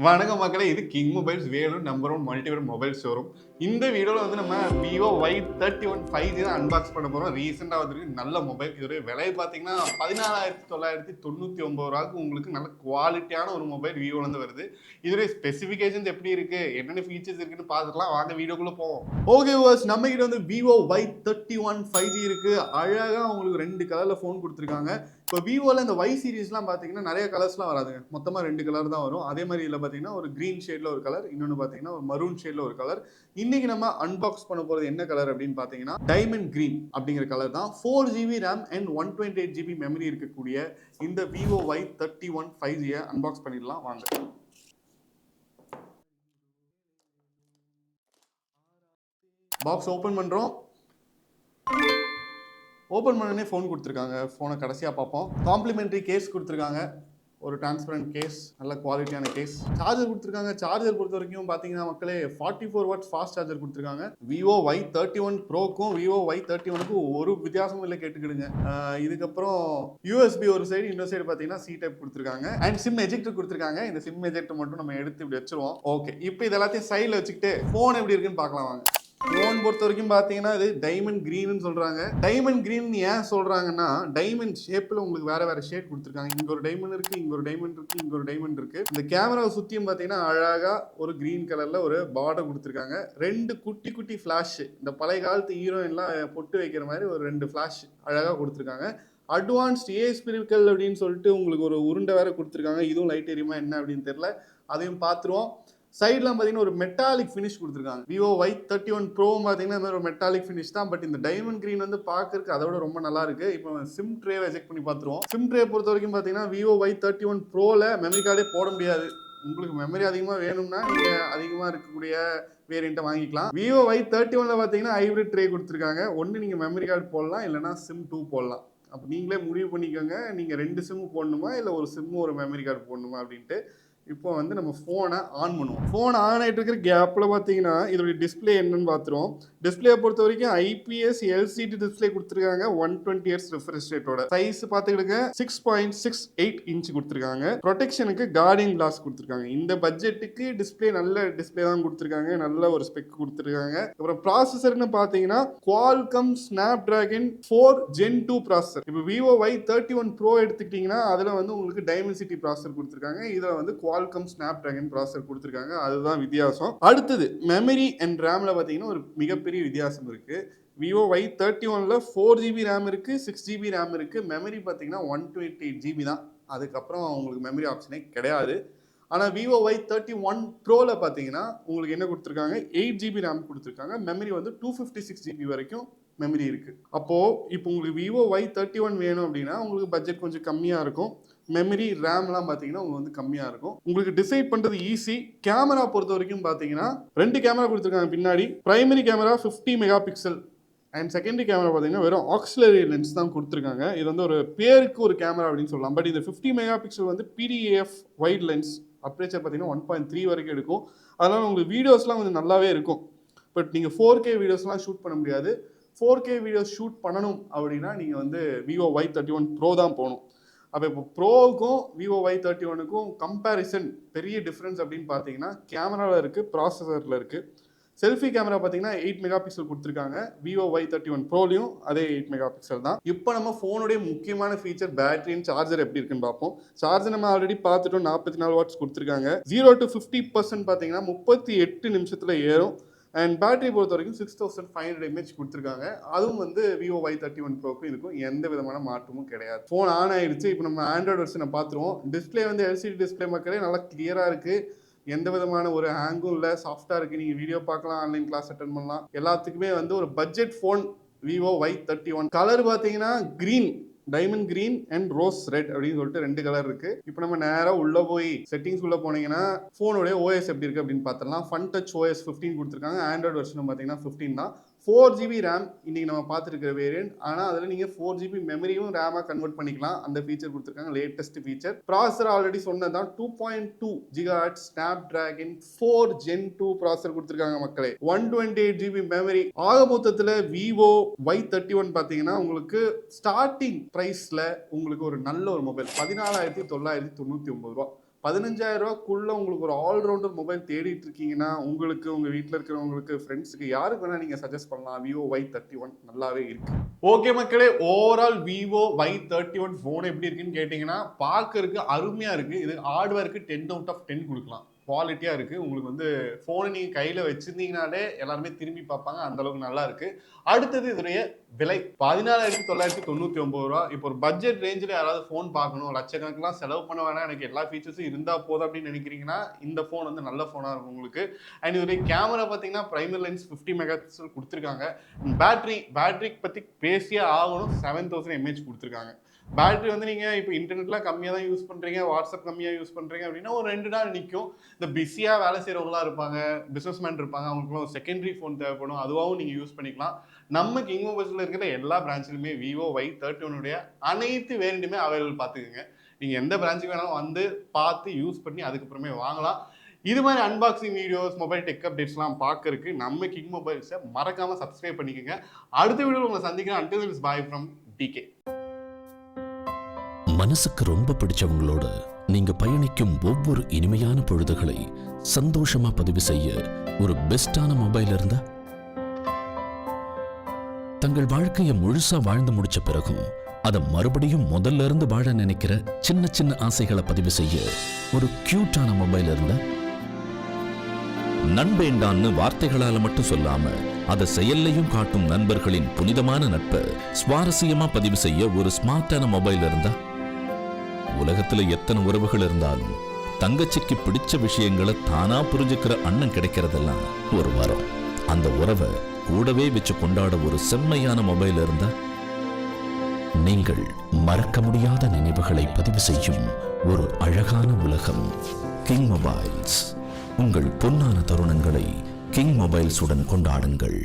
வணக்கம் மக்களே, இது King Mobiles Vellore number 1 multibrand mobile showroom. இந்த வீடியோவில் வந்து நம்ம Vivo Y31 5G தான் அன்பாக்ஸ் பண்ண போகிறோம். ரீசெண்டாக வந்துருக்கு நல்ல மொபைல். இதோடைய விலை பார்த்தீங்கன்னா 14,999 ரூபாய்க்கு உங்களுக்கு நல்ல குவாலிட்டியான ஒரு மொபைல் விவோலேருந்து வருது. இதோடைய ஸ்பெசிஃபிகேஷன்ஸ் எப்படி இருக்குது, என்னென்ன ஃபீச்சர்ஸ் இருக்குன்னு பார்த்துக்கலாம். வாங்க வீடியோக்குள்ளே போவோம். ஓகே வாஸ், நம்ம கிட்ட வந்து Vivo Y31 5G இருக்குது. அழகாக உங்களுக்கு 2 கலரில் ஃபோன் கொடுத்துருக்காங்க. இப்போ விவோவில் இந்த Y சீரிஸ்லாம் பார்த்தீங்கன்னா நிறைய கலர்ஸ்லாம் வராதுங்க, மொத்தமாக 2 கலர் தான் வரும். அதே மாதிரி இதில் பார்த்தீங்கன்னா ஒரு க்ரீன் ஷேடில் ஒரு கலர், இன்னொன்று பார்த்தீங்கன்னா ஒரு மரூன் ஷேடில் ஒரு கலர். இன்னைக்கு நம்ம அன்பாக்ஸ் பண்ண போகிறது என்ன கலர் அப்படின்னு பார்த்தீங்கன்னா டைமண்ட் க்ரீன் அப்படிங்கிற கலர் தான். 4GB RAM and 128GB memory இருக்கக்கூடிய இந்த Vivo Y31 5G அன்பாக்ஸ் பண்ணிடலாம் வாங்க. பாக்ஸ் ஓப்பன் பண்ணுறோம். ஓப்பன் பண்ணனே ஃபோன் கொடுத்துருக்காங்க. ஃபோனை கடைசியாக பார்ப்போம். காம்ப்ளிமெண்ட்ரி கேஸ் கொடுத்துருக்காங்க, ஒரு டிரான்ஸ்பரண்ட் கேஸ், நல்ல குவாலிட்டியான கேஸ். சார்ஜர் கொடுத்துருக்காங்க. சார்ஜர் பொறுத்த வரைக்கும் பார்த்தீங்கன்னா மக்களே 44 வாட் ஃபாஸ்ட் சார்ஜர் கொடுத்துருக்காங்க. Vivo Y31 ப்ரோக்கும் Vivo Y31க்கும் ஒரு வித்தியாசமும் இல்லை கேட்டுக்கிடுங்க. இதுக்கப்புறம் USB ஒரு சைடு, இன்னொரு சைடு பார்த்தீங்கன்னா C டைப் கொடுத்துருக்காங்க. அண்ட் சிம் எஜெக்டர் கொடுத்துருக்காங்க. இந்த சிம் எஜெக்டர் மட்டும் நம்ம எடுத்து இப்படி வச்சிருவோம். ஓகே, இப்போ இது எல்லாத்தையும் சைடில் வச்சுக்கிட்டு ஃபோன் எப்படி இருக்குன்னு பார்க்கலாம் வாங்க. ஃபோன் பொறுத்த வரைக்கும் பார்த்தீங்கன்னா இது டைமண்ட் க்ரீன்னு சொல்கிறாங்க. டைமண்ட் க்ரீன் ஏன் சொல்கிறாங்கன்னா டைமண்ட் ஷேப்பில் உங்களுக்கு வேறு வேறு ஷேட் கொடுத்துருக்காங்க. இங்கே ஒரு டைமண்ட் இருக்குது, இங்கே ஒரு டைமண்ட் இருக்குது, இங்கே ஒரு டைமண்ட் இருக்குது. இந்த கேமராவை சுற்றியும் பார்த்தீங்கன்னா அழகாக ஒரு க்ரீன் கலரில் ஒரு பார்டர் கொடுத்துருக்காங்க. 2 குட்டி குட்டி ஃப்ளாஷ், இந்த பழைய காலத்து ஹீரோயின்லாம் பொட்டு வைக்கிற மாதிரி ஒரு 2 ஃப்ளாஷ் அழகாக கொடுத்துருக்காங்க. அட்வான்ஸ்ட் ஏஸ்பிரிக்கல் அப்படின்னு சொல்லிட்டு உங்களுக்கு ஒரு உருண்டை வேறு கொடுத்துருக்காங்க. இதுவும் லைட் எரியுமா என்ன அப்படின்னு தெரியல, அதையும் பார்த்துருவோம். சைட்லாம் பார்த்தீங்கன்னா ஒரு மெட்டாலிக் ஃபினிஷ் கொடுத்துருக்காங்க. Vivo Y31 ப்ரோ பார்த்தீங்கன்னா இந்த மாதிரி ஒரு மெட்டாலிக் ஃபினிஷ் தான். பட் இந்த டைமண்ட் க்ரீன் வந்து பார்க்கறதுக்கு அதை விட ரொம்ப நல்லா இருக்கு. இப்போ சிம் ட்ரேவை செக் பண்ணி பார்த்துருவோம். சிம் ட்ரே பொறுத்த வரைக்கும் பார்த்தீங்கன்னா Vivo Y31 ப்ரோவில் மெமரி கார்டே போட முடியாது. உங்களுக்கு மெமரி அதிகமாக வேணும்னா நீங்கள் அதிகமாக இருக்கக்கூடிய வேரியண்ட்டை வாங்கிக்கலாம். Vivo Y31ல பார்த்தீங்கன்னா ஹைப்ரிட் ட்ரே கொடுத்துருக்காங்க. ஒன்று நீங்கள் மெமரி கார்டு போடலாம், இல்லைனா சிம் 2 போடலாம். அப்போ நீங்களே முடிவு பண்ணிக்கோங்க, நீங்கள் 2 சிம்மு போடணுமா இல்லை ஒரு சிம்மு ஒரு மெமரி கார்டு போடணுமா அப்படின்ட்டு. இப்போ வந்து நம்ம ஃபோனை ஆன் பண்ணுவோம். ஃபோன் ஆன் ஆகிட்டு இருக்கிற கேப்பில் பார்த்தீங்கன்னா இதோடைய டிஸ்பிளே என்னன்னு பார்த்துருவோம். டிஸ்பிளே பொறுத்த வரைக்கும் IPS LCD டிஸ்பிளே கொடுத்துருக்காங்க. 120 Hz ரெஃப்ரெஷ் ரேட்டோட. சைஸ் பார்த்துக்கிடுங்க 6.68 இன்ச் கொடுத்துருக்காங்க. ப்ரொடெக்ஷனுக்கு கார்டியன் கிளாஸ் கொடுத்துருக்காங்க. இந்த பட்ஜெட்டுக்கு டிஸ்பிளே நல்ல டிஸ்பிளே தான் கொடுத்துருக்காங்க. நல்ல ஒரு ஸ்பெக் கொடுத்துருக்காங்க. அப்புறம் ப்ராசஸர்னு பார்த்தீங்கன்னா Qualcomm Snapdragon 4 Gen 2 ப்ராசஸர். இப்போ Vivo Y31 Pro எடுத்துக்கிட்டிங்கன்னா அதில் வந்து உங்களுக்கு Dimensity ப்ராசஸர் கொடுத்துருக்காங்க. இதில் வந்து Qualcomm Snapdragon ப்ராசஸர் கொடுத்துருக்காங்க. அதுதான் வித்தியாசம். அடுத்தது மெமரி அண்ட் ரேம்ல பார்த்தீங்கன்னா ஒரு மிகப்பெரிய வித்தியாசம் இருக்கு. Vivo Y31ல 4GB RAM இருக்கு, 6GB RAM இருக்கு. மெமரி பார்த்தீங்கன்னா 128GB தான். அதுக்கப்புறம் உங்களுக்கு மெமரி ஆப்ஷனே கிடையாது. ஆனால் Vivo Y31 ப்ரோவில் பார்த்தீங்கன்னா உங்களுக்கு என்ன கொடுத்துருக்காங்க, 8GB RAM கொடுத்துருக்காங்க. மெமரி வந்து 256GB வரைக்கும் மெமரி இருக்குது. அப்போது இப்போ உங்களுக்கு Vivo Y31 வேணும் அப்படின்னா உங்களுக்கு பட்ஜெட் கொஞ்சம் கம்மியாக இருக்கும். மெமரி ரேம்லாம் பார்த்தீங்கன்னா உங்களுக்கு வந்து கம்மியாக இருக்கும். உங்களுக்கு டிசைட் பண்ணுறது ஈஸி. கேமரா பொறுத்த வரைக்கும் பார்த்தீங்கன்னா 2 கேமரா கொடுத்துருக்காங்க பின்னாடி. Primary camera 50 mega pixel and secondary camera பார்த்தீங்கன்னா வெறும் ஆக்சிலரி லென்ஸ் தான் கொடுத்துருக்காங்க. இது வந்து ஒரு பேருக்கு ஒரு கேமரா அப்படின்னு சொல்லலாம். பட் இந்த 50 மெகா பிக்சல் வந்து PDAF வைட் லென்ஸ், அப்ரேச்சர் பார்த்தீங்கன்னா 1.3 வரைக்கும் எடுக்கும். அதனால் உங்களுக்கு வீடியோஸ்லாம் கொஞ்சம் நல்லாவே இருக்கும். பட் நீங்கள் 4K வீடியோஸ்லாம் ஷூட் பண்ண முடியாது. 4K வீடியோஸ் ஷூட் பண்ணணும் அப்படின்னா நீங்கள் வந்து Vivo Y31 ப்ரோ தான் போகணும். அப்போ இப்போ ப்ரோவுக்கும் Vivo Y31க்கும் கம்பேரிசன் பெரிய டிஃப்ரென்ஸ் அப்படின்னு பார்த்தீங்கன்னா கேமராவில் இருக்குது, ப்ராசஸரில் இருக்குது. செல்ஃபி கேமரா பார்த்தீங்கன்னா 8 மெகா பிக்சல் கொடுத்துருக்காங்க. Vivo Y31 ப்ரோலையும் அதே 8 மெகா பிக்சல் தான். இப்போ நம்ம ஃபோனுடைய முக்கியமான ஃபீச்சர் பேட்டரி அண்ட் சார்ஜர் எப்படி இருக்குன்னு பார்ப்போம். சார்ஜர் நம்ம ஆல்ரெடி பார்த்துட்டோம், 44 வாட்ஸ் கொடுத்துருக்காங்க. 0 to 50% பார்த்தீங்கன்னா 38 நிமிஷத்தில் ஏறும். அண்ட் பேட்டரி பொறுத்த வரைக்கும் 6500 mAh கொடுத்துருக்காங்க. அதுவும் வந்து Vivo Y31 ப்ரோக்கும் இதுக்கும் எந்த விதமான மாற்றமும் கிடையாது. ஃபோன் ஆன் ஆயிடுச்சு. இப்போ நம்ம ஆண்ட்ராய்டு வெர்ஷனை பார்த்துருவோம். டிஸ்பிளே வந்து LCD டிஸ்பிளே மக்களே நல்லா கிளியராக இருக்குது. எந்த விதமான ஒரு ஹேங்கும் இல்லை, சாஃப்டாக இருக்குது. நீங்கள் வீடியோ பார்க்கலாம், ஆன்லைன் கிளாஸ் அட்டன் பண்ணலாம். எல்லாத்துக்குமே வந்து ஒரு budget phone Vivo Y31. Colour பார்த்தீங்கன்னா green, diamond green and rose red அப்படின்னு சொல்லிட்டு 2 கலர் இருக்கு. இப்போ நம்ம நேராக உள்ள போய் செட்டிங்ஸ் உள்ள போனீங்கன்னா ஃபோனுடைய OS எப்படி இருக்கு அப்படின்னு பார்த்துடலாம். ஃபன் டச் OS 15 கொடுத்துருக்காங்க. ஆண்ட்ராய்டு வெர்ஷன் பார்த்தீங்கன்னா 15 தான். 4GB RAM இன்னைக்கு நம்ம பார்த்துருக்கிற வேரியன்ட். ஆனால் அதில் நீங்கள் 4GB மெமரியும் ரேமாக கன்வெர்ட் பண்ணிக்கலாம். அந்த ஃபீச்சர் கொடுத்துருக்காங்க, லேட்டஸ்ட் ஃபீச்சர். ப்ராசஸர் ஆல்ரெடி சொன்னதான் 2.2 GHz Snapdragon 4 Gen 2 ப்ராசஸர் கொடுத்துருக்காங்க மக்களே. 128GB memory. ஆக மொத்தத்தில் Vivo Y31 பார்த்தீங்கன்னா உங்களுக்கு ஸ்டார்டிங் ப்ரைஸில் உங்களுக்கு ஒரு நல்ல ஒரு மொபைல் 14,999 ரூபா. 15,000 ரூபாய்க்குள்ள உங்களுக்கு ஒரு ஆல்ரவுண்டர் மொபைல் தேடிட்டு இருக்கீங்கன்னா உங்களுக்கு உங்க வீட்டில் இருக்கிறவங்களுக்கு ஃப்ரெண்ட்ஸுக்கு யாருக்கு வேணா நீங்க சஜஸ்ட் பண்ணலாம். Vivo Y31 நல்லாவே இருக்கு. ஓகே மக்களே, ஓவரால் Vivo Y31 ஃபோன் எப்படி இருக்குன்னு கேட்டீங்கன்னா பார்க்கறதுக்கு அருமையா இருக்கு. இது ஹார்ட்வேருக்கு 10/10 கொடுக்கலாம். குவாலிட்டியா இருக்கு. உங்களுக்கு வந்து ஃபோனை நீங்க கையில வச்சிருந்தீங்கனாலே எல்லாருமே திரும்பி பார்ப்பாங்க. அந்த அளவுக்கு நல்லா இருக்கு. அடுத்தது இதனுடைய விலை 14,999 ரூபா. இப்போ ஒரு பட்ஜெட் ரேஞ்சில் யாராவது ஃபோன் பார்க்கணும், லட்சக்கணக்கெல்லாம் செலவு பண்ண வேணாம், எனக்கு எல்லா ஃபீச்சர்ஸும் இருந்தால் போதும் அப்படின்னு நினைக்கிறீங்கன்னா இந்த ஃபோன் வந்து நல்ல ஃபோனாக இருக்கும் உங்களுக்கு. அண்ட் இதோடைய கேமரா பார்த்தீங்கன்னா பிரைமரி லென்ஸ் 50 மெகா பிக்சல் கொடுத்துருக்காங்க. பேட்டரி பற்றி பேசியே ஆகணும். 7000 mAh கொடுத்துருக்காங்க. பேட்டரி வந்து நீங்கள் இப்போ இன்டர்நெட்லாம் கம்மியாக தான் யூஸ் பண்ணுறீங்க, வாட்ஸ்அப் கம்மியாக யூஸ் பண்ணுறீங்க அப்படின்னா ஒரு 2 நாள் நிற்கும். இந்த பிஸியாக வேலை செய்கிறவங்களாம் இருப்பாங்க, பிஸ்னஸ் மேன் இருப்பாங்க, அவங்களுக்குலாம் ஒரு செகண்டரி ஃபோன் தேவைப்படும், அதுவாகவும் நீங்கள் யூஸ் பண்ணிக்கலாம். நம்ம கிங் மொபைல்ஸில் இருக்கிற எல்லா பிரான்ச்சிலுமே Vivo Y31 அனைத்து வேரியண்ட்டுமே அவைலபிள் பார்த்துக்குங்க. நீங்கள் எந்த பிரான்ச்சுக்கு வேணாலும் வந்து பார்த்து யூஸ் பண்ணி அதுக்கப்புறமே வாங்கலாம். இது மாதிரி அன்பாக்சிங் வீடியோஸ், மொபைல் டெக் அப்டேட்ஸ்லாம் பார்க்கறதுக்கு நம்ம கிங் மொபைல்ஸை மறக்காமல் சப்ஸ்கிரைப் பண்ணிக்கோங்க. அடுத்த வீடியோவில் உங்களை சந்திக்கிறேன். until then, bye from DK. மனசுக்கு ரொம்ப பிடிச்சவங்களோட நீங்க பயணிக்கும் ஒவ்வொரு இனிமையான பொழுதுகளை சந்தோஷமா பதிவு செய்ய ஒரு பெஸ்டான மொபைல் இருந்தா, தங்கள் வாழ்க்கையை முழுசா வாழ்ந்து முடிச்ச பிறகும் அதை மறுபடியும் முதல்ல இருந்து வாழ நினைக்கிற சின்ன சின்ன ஆசைகளை பதிவு செய்ய ஒரு கியூட்டான மொபைல் இருந்தா, நண்பேண்டான்னு வார்த்தைகளால மட்டும் சொல்லாம அதை செயல்லையும் காட்டும் நண்பர்களின் புனிதமான நட்பை சுவாரஸ்யமா பதிவு செய்ய ஒரு ஸ்மார்ட்டான மொபைல் இருந்தா, உலகத்துல எத்தனை உறவுகள் இருந்தாலும் தங்கச்சிக்கு பிடிச்ச விஷயங்களை தானா புரிஞ்சுக்கிற அண்ணன் கிடைக்கிறதெல்லாம் ஒரு வரம். அந்த உறவை கூடவே வச்சு கொண்டாட ஒரு செம்மையான மொபைல் இருந்தா, நீங்கள் மறக்க முடியாத நினைவுகளை பதிவு செய்யும் ஒரு அழகான உலகம் கிங் மொபைல்ஸ். உங்கள் பொன்னான தருணங்களை கிங் மொபைல்ஸுடன் கொண்டாடுங்கள்.